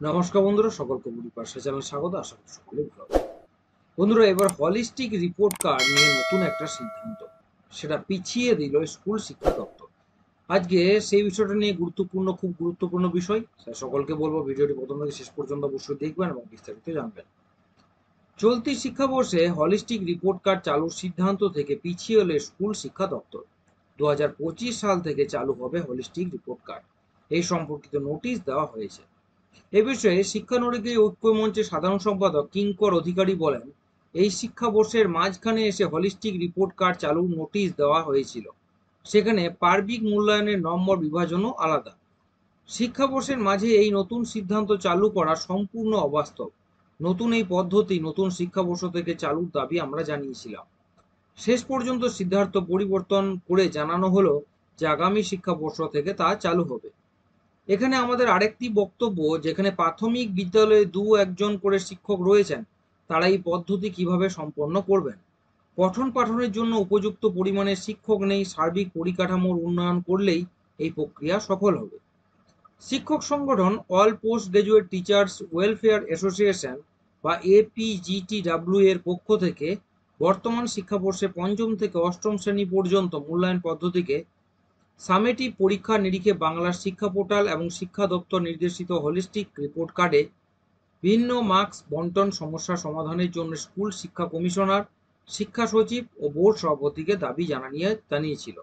নমস্কার বন্ধুরা, সকলকে বুড়ি পাশা চ্যানেল স্বাগত। আশা করি সকলে ভালো আছেন। বন্ধুরা, এবার হলিস্টিক রিপোর্ট কার্ড নিয়ে নতুন একটা সিদ্ধান্ত, সেটা পিছিয়ে দিল স্কুল শিক্ষা দপ্তর। আজকে সেই বিষয়টা নিয়ে খুব গুরুত্বপূর্ণ বিষয়, সকলকে বলবো ভিডিওটি প্রথম থেকে শেষ পর্যন্ত অবশ্যই দেখবেন এবং বিস্তারিত জানবেন। চলতি শিক্ষাবর্ষে হলিস্টিক রিপোর্ট কার্ড চালুর সিদ্ধান্ত থেকে পিছিয়ে এলো স্কুল শিক্ষা দপ্তর। 2025 সাল থেকে চালু হবে হলিস্টিক রিপোর্ট কার্ড, এই সম্পর্কিত নোটিশ দেওয়া হয়েছে। এ বিষয়ে শিক্ষানবিশ ঐক্য মঞ্চের সাধারণ সম্পাদক কিঙ্কর অধিকারী বলেন, এই শিক্ষাবর্ষের মাঝখানে এসে হলিস্টিক রিপোর্ট কার্ড চালুর নোটিশ দেওয়া হয়েছিল। সেখানে পার্বিক মূল্যায়নের নম্বর বিভাজনও আলাদা। শিক্ষাবর্ষের মাঝে এই নতুন সিদ্ধান্ত চালু করা সম্পূর্ণ অবাস্তব। নতুন এই পদ্ধতি নতুন শিক্ষাবর্ষ থেকে চালুর দাবি আমরা জানিয়েছিলাম। শেষ পর্যন্ত সিদ্ধান্ত পরিবর্তন করে জানানো হলো যে আগামী শিক্ষাবর্ষ থেকে তা চালু হবে। এখানে আমাদের আরেকটি বক্তব্য, যেখানে প্রাথমিক বিদ্যালয়ে একজন করে শিক্ষক রয়েছেন, তারা এই পদ্ধতি কিভাবে সম্পন্ন করবেন? পঠন পাঠনের জন্য উপযুক্ত পরিমাণে শিক্ষক নেই, সার্বিক পরিকাঠামোর উন্নয়ন করলেই এই প্রক্রিয়া সফল হবে। শিক্ষক সংগঠন all post graduate teachers welfare association বা APGTW এর পক্ষ থেকে বর্তমান শিক্ষাবর্ষে পঞ্চম থেকে অষ্টম শ্রেণী পর্যন্ত মূল্যায়ন পদ্ধতিকে সামেটিভ পরীক্ষা নিরীখে বাংলার শিক্ষা পোর্টাল এবং শিক্ষা দপ্তর নির্দেশিত হলিস্টিক রিপোর্ট কার্ডে ভিন্ন মার্কস বন্টন সমস্যা সমাধানের জন্য স্কুল শিক্ষা কমিশনার, শিক্ষা সচিব ও বোর্ড সভাপতিকে দাবি জানিয়েছিল।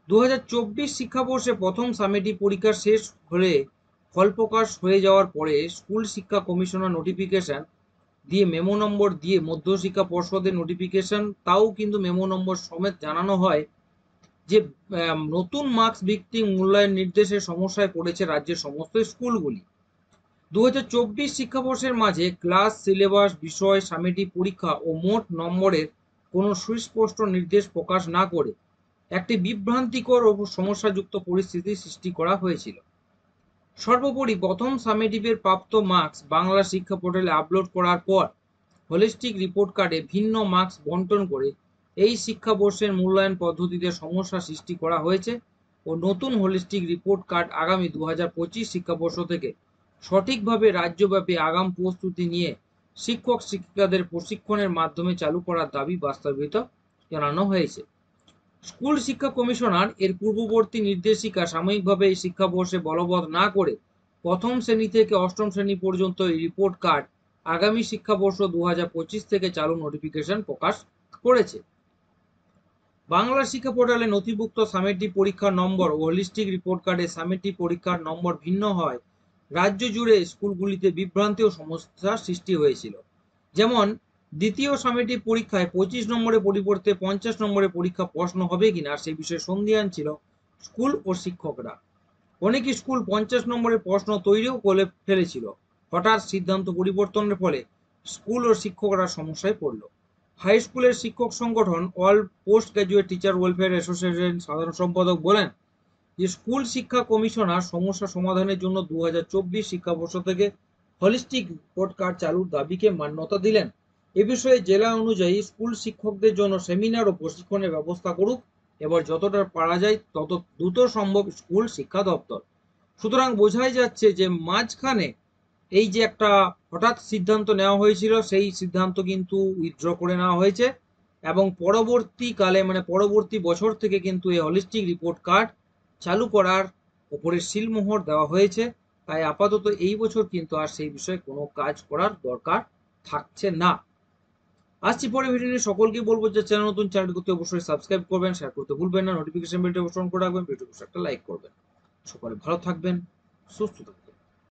2024 শিক্ষাবর্ষে প্রথম সামেটিভ পরীক্ষা শেষ হলে ফল প্রকাশ হয়ে যাওয়ার পরে স্কুল শিক্ষা কমিশনার নোটিফিকেশন দিয়ে মেমো নম্বর দিয়ে মধ্যশিক্ষা পর্ষদের নোটিফিকেশন, তাও কিন্তু মেমো নম্বর সমেত জানানো হয় যে নতুন মার্কস ভিত্তিক মূল্যায়ন নির্দেশের সমস্যায় পড়েছে রাজ্যের সমস্ত স্কুলগুলি। 2024 শিক্ষাবর্ষের মাঝে ক্লাস, সিলেবাস, বিষয়, সামেটিক পরীক্ষা ও মোট নম্বরের কোনো সুস্পষ্ট নির্দেশ প্রকাশ না করে একটি বিভ্রান্তিকর ও সমস্যাযুক্ত পরিস্থিতি সৃষ্টি করা হয়েছিল। সর্বোপরি প্রথম সামেটিভের প্রাপ্ত মার্কস বাংলা শিক্ষা পোর্টালে আপলোড করার পর হলিস্টিক রিপোর্ট কার্ডে ভিন্ন মার্কস বন্টন করে এই শিক্ষাবর্ষের মূল্যায়ন পদ্ধতিতে সমস্যা সৃষ্টি করা হয়েছে ও নতুন হলিস্টিক রিপোর্ট কার্ড আগামী 2025 শিক্ষাবর্ষ থেকে সঠিকভাবে রাজ্যব্যাপী আগাম প্রস্তুতি নিয়ে শিক্ষক শিক্ষিকাদের প্রশিক্ষণের মাধ্যমে চালু করার দাবি বাস্তবায়িত জানানো হয়েছে। স্কুল শিক্ষা কমিশনার এর পূর্ববর্তী নির্দেশিকা সাময়িকভাবে এই শিক্ষাবর্ষে বলবৎ না করে প্রথম শ্রেণী থেকে অষ্টম শ্রেণী পর্যন্ত এই রিপোর্ট কার্ড আগামী শিক্ষাবর্ষ 2025 থেকে চালু নোটিফিকেশন প্রকাশ করেছে। বাংলা শিক্ষা পোর্টালে নথিভুক্ত সামেটিভ পরীক্ষার নম্বর ও হলিস্টিক রিপোর্ট কার্ডে সামেটিভ পরীক্ষার নম্বর ভিন্ন হয় রাজ্য জুড়ে স্কুলগুলিতে বিভ্রান্তি ও সমস্যার সৃষ্টি হয়েছিল। যেমন দ্বিতীয় সামেটিভ পরীক্ষায় 25 নম্বরের পরিবর্তে 50 নম্বরের পরীক্ষা প্রশ্ন হবে কিনা সেই বিষয়ে সন্দিহান ছিল স্কুল ও শিক্ষকরা। অনেক স্কুল 50 নম্বরের প্রশ্ন তৈরিও করে ফেলেছিল। হঠাৎ সিদ্ধান্ত পরিবর্তনের ফলে স্কুল ও শিক্ষকরা সমস্যায় পড়ল। হাই স্কুলের শিক্ষক সংগঠন all post graduate teacher welfare association সাধারণ সম্পাদক বলেন যে স্কুল শিক্ষা কমিশনার সমস্যা সমাধানের জন্য 2024 শিক্ষাবর্ষ থেকে হলিস্টিক রিপোর্ট কার্ড চালুর দাবিকে মান্যতা দিলেন। এ বিষয়ে জেলা অনুযায়ী স্কুল শিক্ষকদের জন্য সেমিনার ও প্রশিক্ষণের ব্যবস্থা করুক এবার যতটা পারা যায় তত দ্রুত সম্ভব স্কুল শিক্ষা দপ্তর। সুতরাং বোঝাই যাচ্ছে যে মাঝখানে এই যে একটা হঠাৎ সিদ্ধান্ত নেওয়া হয়েছিল, সেই সিদ্ধান্ত কিন্তু উইথড্র করে নেওয়া হয়েছে এবং পরবর্তীকালে পরবর্তী বছর থেকে কিন্তু এই হলিস্টিক রিপোর্ট কার্ড চালু করার ওপরে সিলমোহর দেওয়া হয়েছে। তাই আপাতত এই বছর কিন্তু আর সেই বিষয়ে কোনো কাজ করার দরকার থাকছে না। আসছি পরে ভিডিও নিয়ে। সকলকে বলবো যে চ্যানেল নতুন, চ্যানেলটি অবশ্যই সাবস্ক্রাইব করবেন, শেয়ার করতে ভুলবেন না, নোটিফিকেশন বেলটি অবশ্যই অন করে রাখবেন, ভিডিওটি একটা লাইক করবেন। সকলে ভালো থাকবেন, সুস্থ থাকবেন।